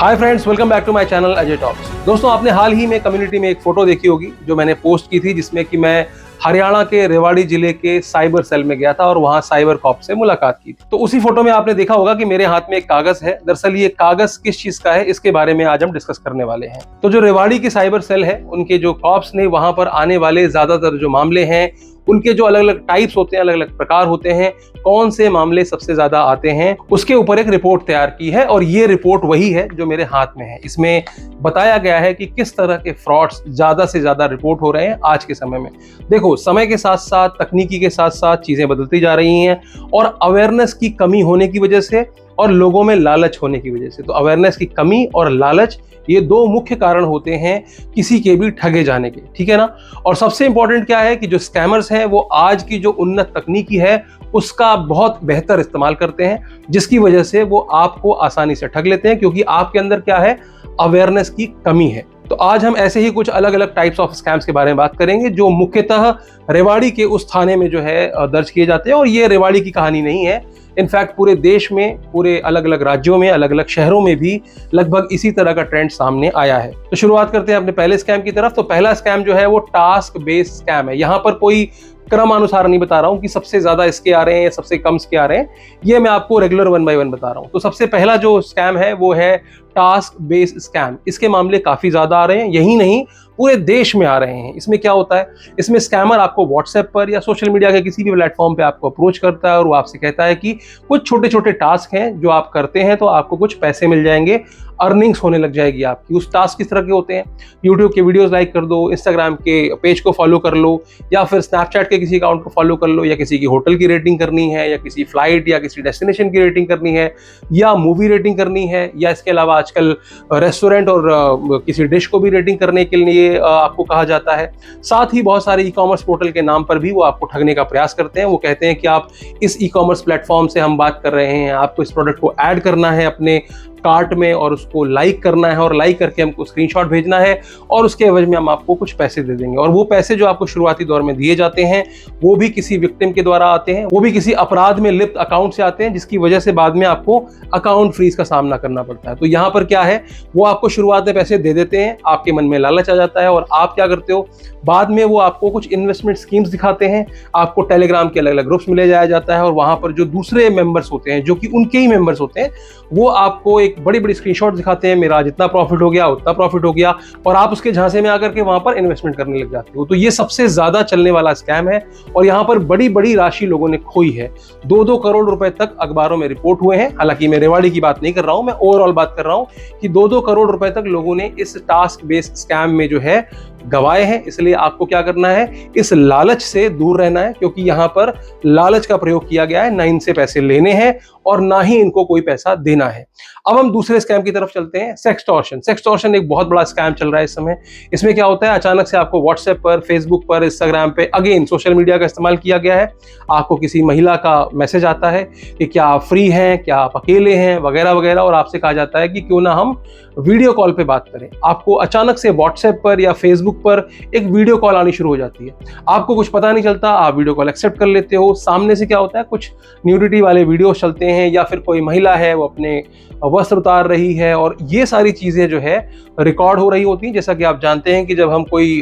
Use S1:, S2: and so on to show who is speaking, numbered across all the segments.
S1: Hi friends, welcome back to my channel Ajay talks. दोस्तों, आपने हाल ही में कम्युनिटी में एक फोटो देखी होगी जो मैंने पोस्ट की थी, जिसमें कि मैं हरियाणा के रेवाड़ी जिले के साइबर सेल में गया था और वहां साइबर कॉप से मुलाकात की थी। तो उसी फोटो में आपने देखा होगा कि मेरे हाथ में एक कागज है। दरअसल ये कागज किस चीज का है, इसके बारे में आज हम डिस्कस करने वाले हैं। तो जो रेवाड़ी की साइबर सेल है, उनके जो कॉप्स ने वहां पर आने वाले ज्यादातर जो मामले हैं, उनके जो अलग अलग टाइप्स होते हैं, अलग अलग प्रकार होते हैं, कौन से मामले सबसे ज्यादा आते हैं, उसके ऊपर एक रिपोर्ट तैयार की है। और ये रिपोर्ट वही है जो मेरे हाथ में है। इसमें बताया गया है कि किस तरह के फ्रॉड्स ज्यादा से ज्यादा रिपोर्ट हो रहे हैं आज के समय में। देखो, समय के साथ साथ, तकनीकी के साथ साथ चीजें बदलती जा रही हैं और अवेयरनेस की कमी होने की वजह से और लोगों में लालच होने की वजह से, तो अवेयरनेस की कमी और लालच, ये दो मुख्य कारण होते हैं किसी के भी ठगे जाने के, ठीक है ना। और सबसे इंपॉर्टेंट क्या है कि जो स्कैमर्स हैं वो आज की जो उन्नत तकनीकी है उसका बहुत बेहतर इस्तेमाल करते हैं, जिसकी वजह से वो आपको आसानी से ठग लेते हैं, क्योंकि आपके अंदर क्या है, अवेयरनेस की कमी है। तो आज हम ऐसे ही कुछ अलग अलग टाइप्स ऑफ स्कैम्स के बारे में बात करेंगे जो मुख्यतः रेवाड़ी के उस थाने में जो है दर्ज किए जाते हैं। और ये रेवाड़ी की कहानी नहीं है, इनफैक्ट पूरे देश में, पूरे अलग अलग राज्यों में, अलग अलग शहरों में भी लगभग इसी तरह का ट्रेंड सामने आया है। तो शुरुआत करते हैं अपने पहले स्कैम की तरफ। तो पहला स्कैम जो है वो टास्क बेस्ड स्कैम है। यहाँ पर कोई क्रमानुसार नहीं बता रहा हूं कि सबसे ज्यादा इसके आ रहे हैं या सबसे कम इसके आ रहे हैं, ये मैं आपको रेगुलर 1 बाय 1 बता रहा हूं। तो सबसे पहला जो स्कैम है वो है टास्क बेस्ड स्कैम। इसके मामले काफी ज्यादा आ रहे हैं, यही नहीं पूरे देश में आ रहे हैं। इसमें क्या होता है, इसमें स्कैमर आपको व्हाट्सएप पर या सोशल मीडिया के किसी भी प्लेटफॉर्म पे आपको अप्रोच करता है और वो आपसे कहता है कि कुछ छोटे छोटे टास्क हैं जो आप करते हैं तो आपको कुछ पैसे मिल जाएंगे, अर्निंग्स होने लग जाएगी आपकी। उस टास्क किस तरह के होते हैं, यूट्यूब के वीडियोस लाइक कर दो, इंस्टाग्राम के पेज को फॉलो कर लो, या फिर स्नैपचैट के किसी अकाउंट को फॉलो कर लो, या किसी की होटल की रेटिंग करनी है, या किसी फ्लाइट या किसी डेस्टिनेशन की रेटिंग करनी है, या मूवी रेटिंग करनी है, या इसके अलावा आजकल रेस्टोरेंट और किसी डिश को भी रेटिंग करने के लिए आपको कहा जाता है। साथ ही बहुत सारे ई कॉमर्स पोर्टल के नाम पर भी वो आपको ठगने का प्रयास करते हैं। वो कहते हैं कि आप इस ई कॉमर्स प्लेटफॉर्म से हम बात कर रहे हैं, आपको इस प्रोडक्ट को ऐड करना है अपने कार्ट में और उसको लाइक करना है, और लाइक करके हमको स्क्रीनशॉट भेजना है, और उसके एवज में हम आपको कुछ पैसे दे देंगे। और वो पैसे जो आपको शुरुआती दौर में दिए जाते हैं वो भी किसी विक्टिम के द्वारा आते हैं, वो भी किसी अपराध में लिप्त अकाउंट से आते हैं, जिसकी वजह से बाद में आपको अकाउंट फ्रीज का सामना करना पड़ता है। तो यहाँ पर क्या है, वो आपको शुरुआत में पैसे दे देते हैं, आपके मन में लालच आ जाता है और आप क्या करते हो, बाद में वो आपको कुछ इन्वेस्टमेंट स्कीम्स दिखाते हैं। आपको टेलीग्राम के अलग अलग ग्रुप्स में ले जाया जाता है और वहां पर जो दूसरे मेंबर्स होते हैं, जो कि उनके ही मेंबर्स होते हैं, वो आपको एक बड़ी बड़ी स्क्रीनशॉट दिखाते हैं, मेरा जितना प्रॉफिट हो गया उतना प्रॉफिट हो गया, और आप उसके झांसे में आकर के वहां पर इन्वेस्टमेंट करने लग जाते हो। तो ये सबसे ज्यादा चलने वाला स्कैम है और यहाँ पर बड़ी बड़ी राशि लोगों ने खोई है। 2-2 करोड़ रुपए तक अखबारों में रिपोर्ट हुए हैं। हालांकि मैं रेवाड़ी की बात नहीं कर रहा हूं, मैं ओवरऑल बात कर रहा हूं कि 2-2 करोड़ रुपए तक लोगों ने इस टास्क बेस्ड स्कैम में जो है गवाए हैं। इसलिए आपको क्या करना है, इस लालच से दूर रहना है, क्योंकि यहाँ पर लालच का प्रयोग किया गया है, ना इनसे पैसे लेने हैं और ना ही इनको कोई पैसा देना है। अब हम दूसरे स्कैम की तरफ चलते हैं, सेक्सटॉर्शन। सेक्सटॉर्शन एक बहुत बड़ा स्कैम चल रहा है इस समय। इसमें क्या होता है, अचानक से आपको व्हाट्सएप पर, फेसबुक पर, इंस्टाग्राम पे, अगेन सोशल मीडिया का इस्तेमाल किया गया है, आपको किसी महिला का मैसेज आता है कि क्या आप फ्री हैं, क्या आप अकेले हैं, वगैरह वगैरह, और आपसे कहा जाता है कि क्यों ना हम वीडियो कॉल पे बात करें। आपको अचानक से व्हाट्सएप पर या फेसबुक पर एक वीडियो कॉल आनी शुरू हो जाती है, आपको कुछ पता नहीं चलता, आप वीडियो कॉल एक्सेप्ट कर लेते हो। सामने से क्या होता है, कुछ न्यूडिटी वाले वीडियो चलते हैं, या फिर कोई महिला है वो अपने वस्त्र उतार रही है, और ये सारी चीजें जो है रिकॉर्ड हो रही होती हैं। जैसा कि आप जानते हैं कि जब हम कोई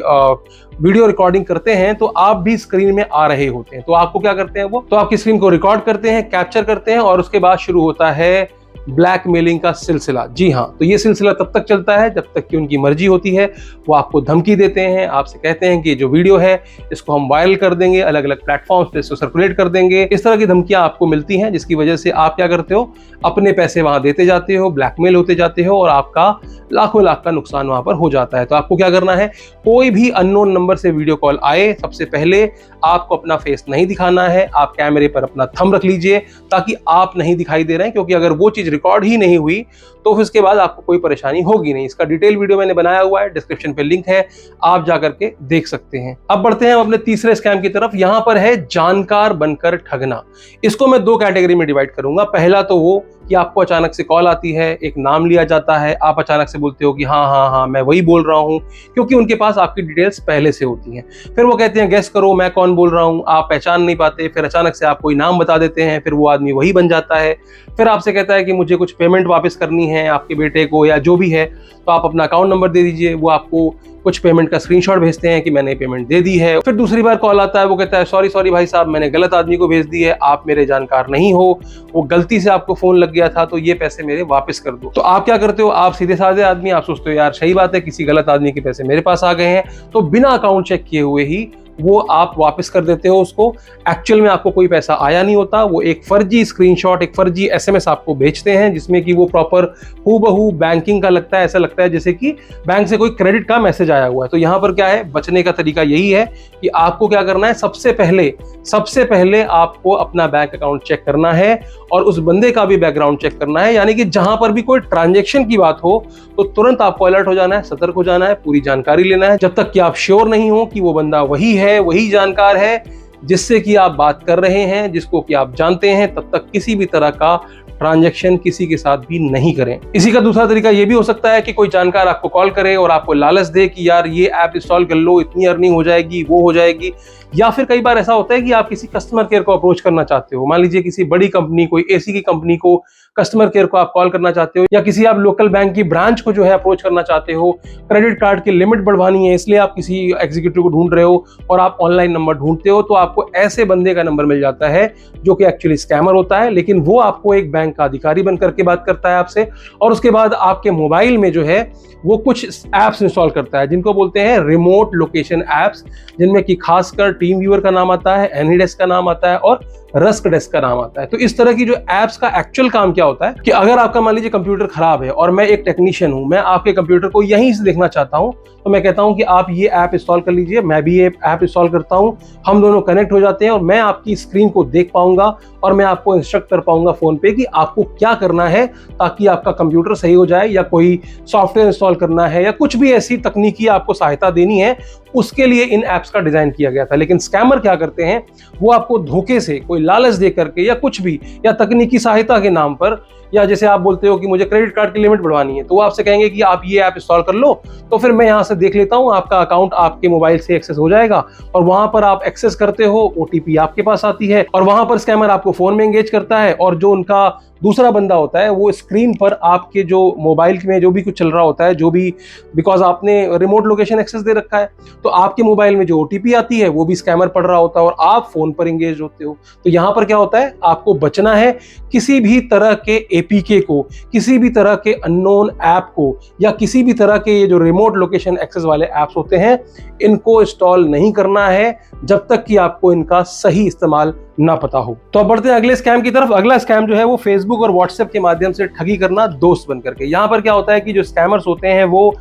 S1: वीडियो रिकॉर्डिंग करते हैं तो आप भी स्क्रीन में आ रहे होते हैं, तो आपको क्या करते हैं, वो तो आपकी स्क्रीन को रिकॉर्ड करते हैं, कैप्चर करते हैं, और उसके बाद शुरू होता है ब्लैकमेलिंग का सिलसिला। जी हाँ, तो ये सिलसिला तब तक चलता है जब तक कि उनकी मर्जी होती है। वो आपको धमकी देते हैं, आपसे कहते हैं कि जो वीडियो है इसको हम वायरल कर देंगे, अलग अलग प्लेटफॉर्म्स पे इसको सर्कुलेट कर देंगे। इस तरह की धमकियां आपको मिलती हैं, जिसकी वजह से आप क्या करते हो, अपने पैसे वहां देते जाते हो, ब्लैकमेल होते जाते हो, और आपका लाखों लाख का नुकसान वहां पर हो जाता है। तो आपको क्या करना है, कोई भी अननोन नंबर से वीडियो कॉल आए, सबसे पहले आपको अपना फेस नहीं दिखाना है, आप कैमरे पर अपना थंब रख लीजिए ताकि आप नहीं दिखाई दे रहे हैं, क्योंकि अगर वो चीज रिकॉर्ड ही नहीं हुई तो फिर उसके बाद आपको कोई परेशानी होगी नहीं। इसका डिटेल वीडियो मैंने बनाया हुआ है, डिस्क्रिप्शन पे लिंक है, आप जाकर के देख सकते हैं। अब बढ़ते हैं अपने तीसरे स्कैम की तरफ। यहां पर है जानकार बनकर ठगना। इसको मैं 2 कैटेगरी में डिवाइड करूंगा। पहला तो वो कि आपको अचानक से कॉल आती है, एक नाम लिया जाता है, आप अचानक से बोलते हो कि हाँ हाँ हाँ मैं वही बोल रहा हूँ, क्योंकि उनके पास आपकी डिटेल्स पहले से होती हैं। फिर वो कहते हैं गेस करो मैं कौन बोल रहा हूँ, आप पहचान नहीं पाते, फिर अचानक से आप कोई नाम बता देते हैं, फिर वो आदमी वही बन जाता है। फिर आपसे कहता है कि मुझे कुछ पेमेंट वापस करनी है आपके बेटे को या जो भी है, तो आप अपना अकाउंट नंबर दे दीजिए। वो आपको कुछ पेमेंट का स्क्रीनशॉट भेजते हैं कि मैंने पेमेंट दे दी है। फिर दूसरी बार कॉल आता है, वो कहता है सॉरी भाई साहब, मैंने गलत आदमी को भेज दी है, आप मेरे जानकार नहीं हो, वो गलती से आपको फोन लग गया था, तो ये पैसे मेरे वापस कर दो। तो आप क्या करते हो, आप सीधे साधे आदमी, आप सोचते हो यार सही बात है, किसी गलत आदमी के पैसे मेरे पास आ गए हैं, तो बिना अकाउंट चेक किए हुए ही वो आप वापस कर देते हो उसको। एक्चुअल में आपको कोई पैसा आया नहीं होता, वो एक फर्जी स्क्रीनशॉट, एक फर्जी एसएमएस आपको भेजते हैं, जिसमें कि वो प्रॉपर हूबहू बैंकिंग का लगता है। ऐसा लगता है जैसे कि बैंक से कोई क्रेडिट का मैसेज आया हुआ है। तो यहाँ पर क्या है, बचने का तरीका यही है कि आपको क्या करना है, सबसे पहले आपको अपना बैंक अकाउंट चेक करना है और उस बंदे का भी बैकग्राउंड चेक करना है। यानी कि जहां पर भी कोई ट्रांजैक्शन की बात हो तो तुरंत आपको अलर्ट हो जाना है, सतर्क हो जाना है, पूरी जानकारी लेना है, जब तक कि आप श्योर नहीं हो कि वो बंदा वही है, वही जानकार है जिससे कि आप बात कर रहे हैं, जिसको कि आप जानते हैं, तब तक किसी भी तरह का ट्रांजैक्शन किसी के साथ भी नहीं करें। इसी का दूसरा तरीका ये भी हो सकता है कि कोई जानकार आपको कॉल करे और आपको लालच दे कि यार ये ऐप इंस्टॉल कर लो, इतनी अर्निंग हो जाएगी, वो हो जाएगी। या फिर कई बार ऐसा होता है कि आप किसी कस्टमर केयर को अप्रोच करना चाहते हो। मान लीजिए किसी बड़ी कंपनी, कोई एसी की कंपनी को, कस्टमर केयर को आप कॉल करना चाहते हो, या किसी आप लोकल बैंक की ब्रांच को जो है अप्रोच करना चाहते हो, क्रेडिट कार्ड की लिमिट बढ़वानी है, इसलिए आप किसी एग्जीक्यूटिव को ढूंढ रहे हो और आप ऑनलाइन नंबर ढूंढते हो, तो आपको ऐसे बंदे का नंबर मिल जाता है जो कि एक्चुअली स्कैमर होता है, लेकिन वो आपको एक बैंक का अधिकारी बन करके बात करता है आपसे, और उसके बाद आपके मोबाइल में जो है वो कुछ एप्स इंस्टॉल करता है जिनको बोलते हैं रिमोट लोकेशन एप्स, जिनमें कि खासकर टीम व्यूअर का नाम आता है, एनीडेस्क का नाम आता है और रस्क डेस्क का नाम आता है। तो इस तरह की जो एप्स का एक्चुअल काम क्या होता है कि अगर आपका मान लीजिए कंप्यूटर खराब है और मैं एक टेक्नीशियन हूं, मैं आपके कंप्यूटर को यहीं से देखना चाहता हूं, तो मैं कहता हूं कि आप ये ऐप इंस्टॉल कर लीजिए, मैं भी ये ऐप इंस्टॉल करता हूं, हम दोनों कनेक्ट हो जाते हैं और मैं आपकी स्क्रीन को देख पाऊंगा और मैं आपको इंस्ट्रक्ट कर पाऊंगा फोन पे कि आपको क्या करना है ताकि आपका कंप्यूटर सही हो जाए, या कोई सॉफ्टवेयर इंस्टॉल करना है, या कुछ भी ऐसी तकनीकी आपको सहायता देनी है, उसके लिए इन एप्स का डिजाइन किया गया था। लेकिन स्कैमर क्या करते हैं, वो आपको धोखे से, कोई लालच दे करके या कुछ भी, या तकनीकी सहायता के नाम पर, या जैसे आप बोलते हो कि मुझे क्रेडिट कार्ड की लिमिट बढ़वानी है, तो वो आपसे कहेंगे कि आप ये ऐप इंस्टॉल कर लो, तो फिर मैं यहाँ से देख लेता हूँ, आपका अकाउंट आपके मोबाइल से एक्सेस हो जाएगा, और वहां पर आप एक्सेस करते हो, ओटीपी आपके पास आती है, और वहां पर स्कैमर आपको फोन में एंगेज करता है, और जो उनका दूसरा बंदा होता है वो स्क्रीन पर आपके जो मोबाइल में जो भी कुछ चल रहा होता है, जो भी, बिकॉज आपने रिमोट लोकेशन एक्सेस दे रखा है, तो आपके मोबाइल में जो ओटीपी आती है वो भी स्कैमर पढ़ रहा होता है और आप फोन पर एंगेज होते हो। तो यहाँ पर क्या होता है, आपको बचना है किसी भी तरह के एपीके को, किसी भी तरह के अननोन ऐप को, या किसी भी तरह के ये जो रिमोट लोकेशन एक्सेस वाले ऐप्स होते हैं, इनको इंस्टॉल नहीं करना है जब तक कि आपको इनका सही इस्तेमाल ना पता हो। तो अब बढ़ते हैं अगले स्कैम की तरफ। अगला स्कैम जो है वो फेसबुक और व्हाट्सएप के माध्यम से ठगी करना दोस्त बनकर के। यहाँ पर क्या होता है कि जो स्कैमर्स होते हैं वो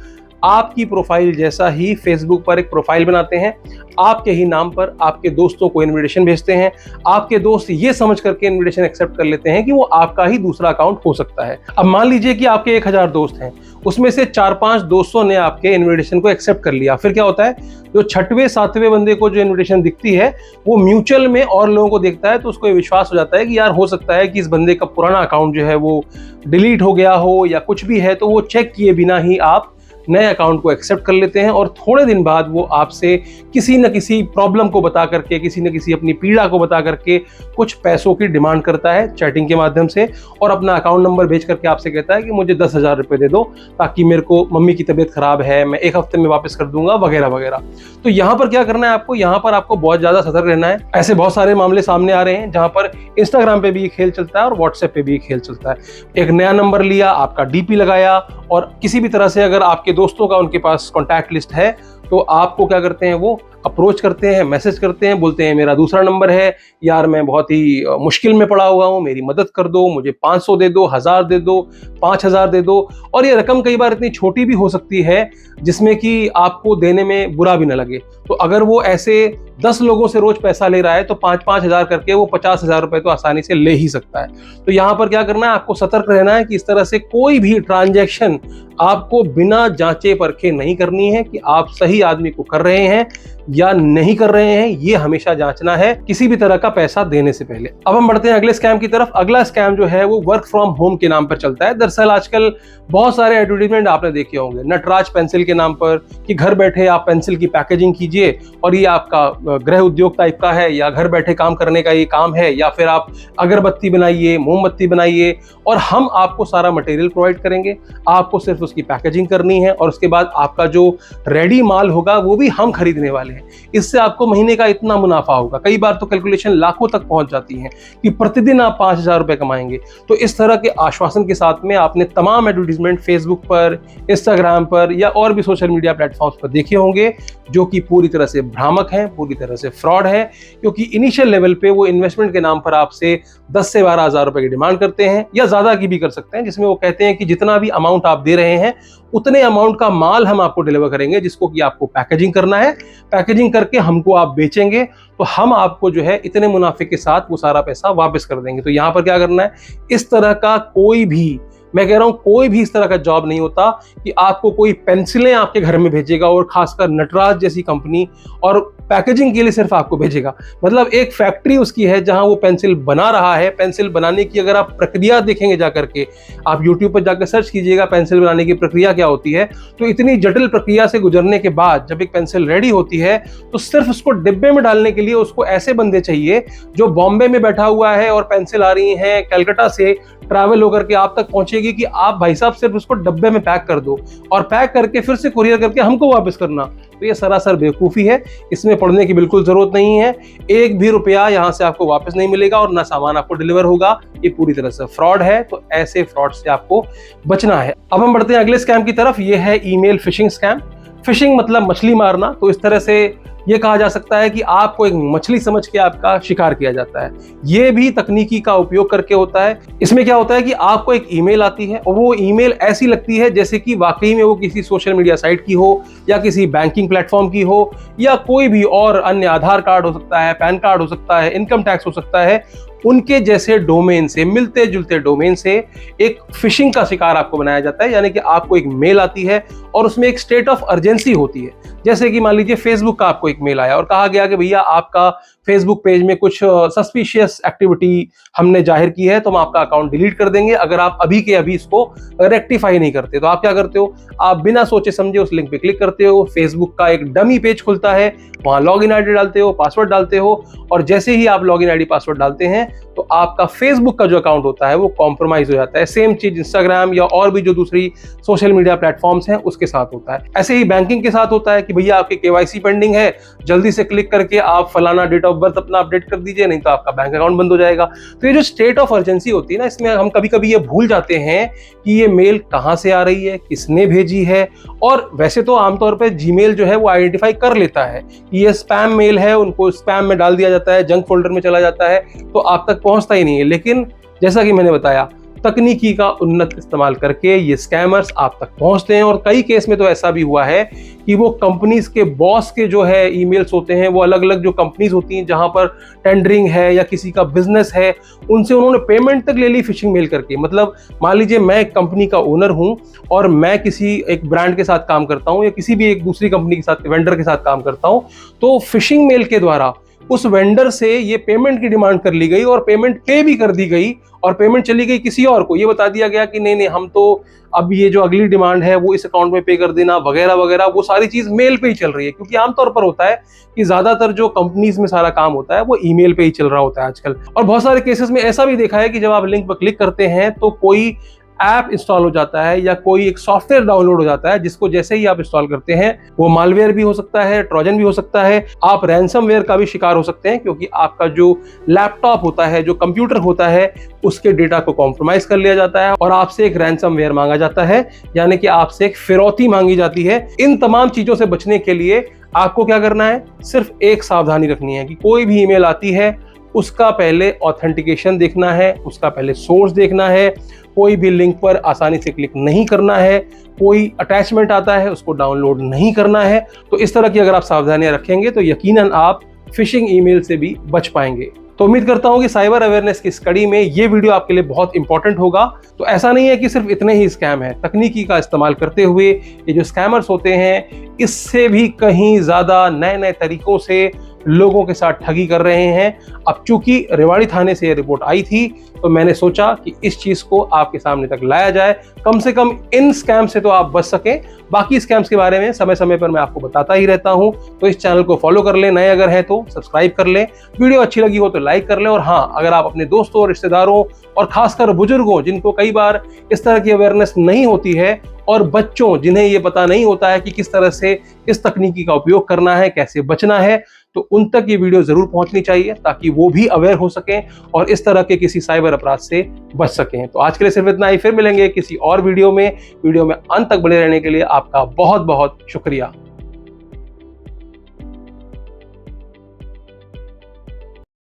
S1: आपकी प्रोफाइल जैसा ही फेसबुक पर एक प्रोफाइल बनाते हैं, आपके ही नाम पर आपके दोस्तों को इनविटेशन भेजते हैं, आपके दोस्त ये समझ करके इनविटेशन एक्सेप्ट कर लेते हैं कि वो आपका ही दूसरा अकाउंट हो सकता है। अब मान लीजिए कि आपके 1000 दोस्त हैं, उसमें से 4-5 दोस्तों ने आपके इनविटेशन को एक्सेप्ट कर लिया। फिर क्या होता है, जो 6वें 7वें बंदे को जो इनविटेशन दिखती है वो म्यूचुअल में और लोगों को देखता है, तो उसको ये विश्वास हो जाता है कि यार हो सकता है कि इस बंदे का पुराना अकाउंट जो है वो डिलीट हो गया हो या कुछ भी है, तो वो चेक किए बिना ही आप नए अकाउंट को एक्सेप्ट कर लेते हैं, और थोड़े दिन बाद वो आपसे किसी न किसी प्रॉब्लम को बता करके, किसी न किसी अपनी पीड़ा को बता करके कुछ पैसों की डिमांड करता है चैटिंग के माध्यम से, और अपना अकाउंट नंबर भेज करके आपसे कहता है कि मुझे 10,000 रुपये दे दो ताकि मेरे को, मम्मी की तबीयत खराब है, मैं 1 हफ्ते में वापस कर दूंगा, वगैरह वगैरह। तो यहाँ पर क्या करना है आपको, यहाँ पर आपको बहुत ज्यादा सतर्क रहना है। ऐसे बहुत सारे मामले सामने आ रहे हैं जहां पर इंस्टाग्राम पे भी ये खेल चलता है और व्हाट्सएप पे भी ये खेल चलता है। एक नया नंबर लिया, आपका डीपी लगाया, और किसी भी तरह से अगर आपके दोस्तों का उनके पास कॉन्टैक्ट लिस्ट है, तो आपको क्या करते हैं, वो अप्रोच करते हैं, मैसेज करते हैं, बोलते हैं मेरा दूसरा नंबर है यार, मैं बहुत ही मुश्किल में पड़ा हुआ हूँ, मेरी मदद कर दो, मुझे 500 दे दो, 1000 दे दो, 5000 दे दो। और ये रकम कई बार इतनी छोटी भी हो सकती है जिसमें कि आपको देने में बुरा भी ना लगे। तो अगर वो ऐसे 10 लोगों से रोज पैसा ले रहा है तो 5-5 हजार करके वो 50,000 रुपए तो आसानी से ले ही सकता है। तो यहाँ पर क्या करना है, आपको सतर्क रहना है कि इस तरह से कोई भी ट्रांजैक्शन आपको बिना जांचे परखे नहीं करनी है कि आप सही आदमी को कर रहे हैं या नहीं कर रहे हैं, ये हमेशा जांचना है किसी भी तरह का पैसा देने से पहले। अब हम बढ़ते हैं अगले स्कैम की तरफ। अगला स्कैम जो है वो वर्क फ्रॉम होम के नाम पर चलता है। दरअसल आजकल बहुत सारे एडवर्टीजमेंट आपने देखे होंगे नटराज पेंसिल के नाम पर, कि घर बैठे आप पेंसिल की पैकेजिंग कीजिए और ये आपका गृह उद्योग टाइप का है, या घर बैठे काम करने का ये काम है, या फिर आप अगरबत्ती बनाइए, मोमबत्ती बनाइए और हम आपको सारा मटेरियल प्रोवाइड करेंगे, आपको सिर्फ उसकी पैकेजिंग करनी है और उसके बाद आपका जो रेडी माल होगा वो भी हम खरीदने वाले हैं। इससे आपको महीने का इतना मुनाफा होगा, कई बार तो कैलकुलेशन लाखों तक पहुंच जाती है कि प्रतिदिन आप 5,000 रुपए कमाएंगे। तो इस तरह के आश्वासन के साथ में आपने तमाम एडवर्टीजमेंट फेसबुक पर, इंस्टाग्राम पर या और भी सोशल मीडिया प्लेटफॉर्म्स पर देखे होंगे, जो कि पूरी तरह से भ्रामक हैं, पूरी तरह से फ्रॉड है। क्योंकि इनिशियल लेवल पे वो इन्वेस्टमेंट के नाम पर आपसे 10 से 12,000 रुपए की डिमांड करते हैं, या ज्यादा की भी कर सकते हैं, जिसमें वो कहते हैं कि जितना भी अमाउंट आप दे रहे हैं उतने अमाउंट का माल हम आपको डिलीवर करेंगे, जिसको कि आपको पैकेजिंग करना है, पैकेजिंग करके हमको आप बेचेंगे तो हम आपको जो है इतने मुनाफे के साथ वो सारा पैसा वापस कर देंगे। तो यहाँ पर क्या करना है, इस तरह का कोई भी, मैं कह रहा हूं कोई भी इस तरह का जॉब नहीं होता कि आपको कोई पेंसिलें आपके घर में भेजेगा, और खासकर नटराज जैसी कंपनी, और पैकेजिंग के लिए सिर्फ आपको भेजेगा। मतलब एक फैक्ट्री उसकी है जहां वो पेंसिल बना रहा है। पेंसिल बनाने की अगर आप प्रक्रिया देखेंगे जाकर के, आप यूट्यूब पर जाकर सर्च कीजिएगा पेंसिल बनाने की प्रक्रिया क्या होती है, तो इतनी जटिल प्रक्रिया से गुजरने के बाद जब एक पेंसिल रेडी होती है तो सिर्फ उसको डिब्बे में डालने के लिए उसको ऐसे बंदे चाहिए जो बॉम्बे में बैठा हुआ है और पेंसिल आ रही है कलकत्ता से ट्रैवल होकर के आप तक पहुंचेगी, कि आप भाई साहब सिर्फ उसको डब्बे में पैक कर दो और पैक करके फिर से कुरियर करके हमको वापस करना। तो ये सरासर बेवकूफ़ी है, इसमें पढ़ने की बिल्कुल जरूरत नहीं है। एक भी रुपया यहाँ से आपको वापस नहीं मिलेगा और ना सामान आपको डिलीवर होगा। ये पूरी तरह से फ्रॉड है, तो ऐसे फ्रॉड से आपको बचना है। अब हम बढ़ते हैं अगले स्कैम की तरफ। ये है ईमेल फिशिंग स्कैम। फिशिंग मतलब मछली मारना। तो इस तरह से ये कहा जा सकता है कि आपको एक मछली समझ के आपका शिकार किया जाता है। ये भी तकनीकी का उपयोग करके होता है। इसमें क्या होता है कि आपको एक ईमेल आती है और वो ईमेल ऐसी लगती है जैसे कि वाकई में वो किसी सोशल मीडिया साइट की हो, या किसी बैंकिंग प्लेटफॉर्म की हो, या कोई भी और अन्य, आधार कार्ड हो सकता है, पैन कार्ड हो सकता है, इनकम टैक्स हो सकता है, उनके जैसे डोमेन से, मिलते जुलते डोमेन से एक फिशिंग का शिकार आपको बनाया जाता है। यानी कि आपको एक मेल आती है और उसमें एक स्टेट ऑफ अर्जेंसी होती है। जैसे कि मान लीजिए फेसबुक का आपको एक मेल आया और कहा गया कि भैया आपका फेसबुक पेज में कुछ सस्पिशियस एक्टिविटी हमने जाहिर की है, तो हम आपका अकाउंट डिलीट कर देंगे अगर आप अभी के अभी इसको रेक्टिफाई नहीं करते। तो आप क्या करते हो, आप बिना सोचे समझे उस लिंक पे क्लिक करते हो, फेसबुक का एक डमी पेज खुलता है, वहां लॉगिन आईडी डालते हो, पासवर्ड डालते हो, और जैसे ही आप लॉगिन आईडी पासवर्ड डालते हैं तो आपका फेसबुक का जो अकाउंट होता है वो कॉम्प्रोमाइज हो जाता है। सेम चीज इंस्टाग्राम या और भी जो दूसरी सोशल मीडिया प्लेटफॉर्म्स हैं उसके साथ होता है। ऐसे ही बैंकिंग के साथ होता है कि भैया आपकी केवाईसी पेंडिंग है, जल्दी से क्लिक करके आप फलाना डेट ऑफ बर्थ अपना अपडेट कर दीजिए, नहीं तो आपका बैंक अकाउंट बंद हो जाएगा। तो ये जो स्टेट ऑफ अर्जेंसी होती है ना, इसमें हम कभी कभी ये भूल जाते हैं कि ये मेल कहां से आ रही है, किसने भेजी है। और वैसे तो आमतौर पर जीमेल जो है वो आइडेंटिफाई कर लेता है कि ये स्पैम मेल है, उनको स्पैम में डाल दिया जाता है, जंक फोल्डर में चला जाता है, तो आप तक पहुंचता ही नहीं है। लेकिन जैसा कि मैंने बताया, तकनीकी का उन्नत इस्तेमाल करके ये स्कैमर्स आप तक पहुंचते हैं। और कई केस में तो ऐसा भी हुआ है कि वो कंपनीज के बॉस के जो है ईमेल्स होते हैं, वो अलग अलग जो कंपनीज होती हैं जहां पर टेंडरिंग है या किसी का बिजनेस है, उनसे उन्होंने पेमेंट तक ले ली फिशिंग मेल करके। मतलब मान लीजिए मैं एक कंपनी का ओनर हूं और मैं किसी एक ब्रांड के साथ काम करता हूं या किसी भी एक दूसरी कंपनी के साथ, वेंडर के साथ काम करता हूं, तो फिशिंग मेल के द्वारा उस वेंडर से ये पेमेंट की डिमांड कर ली गई और पेमेंट पे भी कर दी गई, और पेमेंट चली गई किसी और को। ये बता दिया गया कि नहीं नहीं, हम तो अब ये जो अगली डिमांड है वो इस अकाउंट में पे कर देना, वगैरह वगैरह। वो सारी चीज मेल पे ही चल रही है, क्योंकि आमतौर पर होता है कि ज्यादातर जो कंपनीज में सारा काम होता है वो ईमेल पे ही चल रहा होता है आजकल। और बहुत सारे केसेस में ऐसा भी देखा है कि जब आप लिंक पर क्लिक करते हैं तो कोई ऐप इंस्टॉल हो जाता है या कोई एक सॉफ्टवेयर डाउनलोड हो जाता है, जिसको जैसे ही आप इंस्टॉल करते हैं वो मालवेयर भी हो सकता है, ट्रोजन भी हो सकता है, आप रैंसमवेयर का भी शिकार हो सकते हैं, क्योंकि आपका जो लैपटॉप होता है, जो कंप्यूटर होता है, उसके डेटा को कॉम्प्रोमाइज कर लिया जाता है और आपसे एक रैंसमवेयर मांगा जाता है, यानी कि आपसे एक फिरौती मांगी जाती है। इन तमाम चीजों से बचने के लिए आपको क्या करना है, सिर्फ एक सावधानी रखनी है कि कोई भी ईमेल आती है उसका पहले ऑथेंटिकेशन देखना है, उसका पहले सोर्स देखना है, कोई भी लिंक पर आसानी से क्लिक नहीं करना है, कोई अटैचमेंट आता है उसको डाउनलोड नहीं करना है। तो इस तरह की अगर आप सावधानियां रखेंगे तो यकीनन आप फिशिंग ईमेल से भी बच पाएंगे। तो उम्मीद करता हूं कि साइबर अवेयरनेस की इस कड़ी में ये वीडियो आपके लिए बहुत इंपॉर्टेंट होगा। तो ऐसा नहीं है कि सिर्फ इतने ही स्कैम है, तकनीकी का इस्तेमाल करते हुए ये जो स्कैमर्स होते हैं इससे भी कहीं ज्यादा नए नए तरीकों से लोगों के साथ ठगी कर रहे हैं। अब चूंकि रेवाड़ी थाने से ये रिपोर्ट आई थी तो मैंने सोचा कि इस चीज को आपके सामने तक लाया जाए, कम से कम इन स्कैम से तो आप बच सकें। बाकी स्कैम्स के बारे में समय समय पर मैं आपको बताता ही रहता हूं, तो इस चैनल को फॉलो कर लें, नए अगर हैं तो सब्सक्राइब कर लें, वीडियो अच्छी लगी हो तो लाइक कर लें। और हाँ, अगर आप अपने दोस्तों और रिश्तेदारों और खासकर बुजुर्गों जिनको कई बार इस तरह की अवेयरनेस नहीं होती है, और बच्चों जिन्हें ये पता नहीं होता है कि किस तरह से इस तकनीकी का उपयोग करना है, कैसे बचना है, तो उन तक ये वीडियो जरूर पहुंचनी चाहिए ताकि वो भी अवेयर हो सकें और इस तरह के किसी साइबर अपराध से बच सकें। तो आज के लिए सिर्फ इतना ही, फिर मिलेंगे किसी और वीडियो में। अंत तक बने रहने के लिए आपका बहुत बहुत शुक्रिया।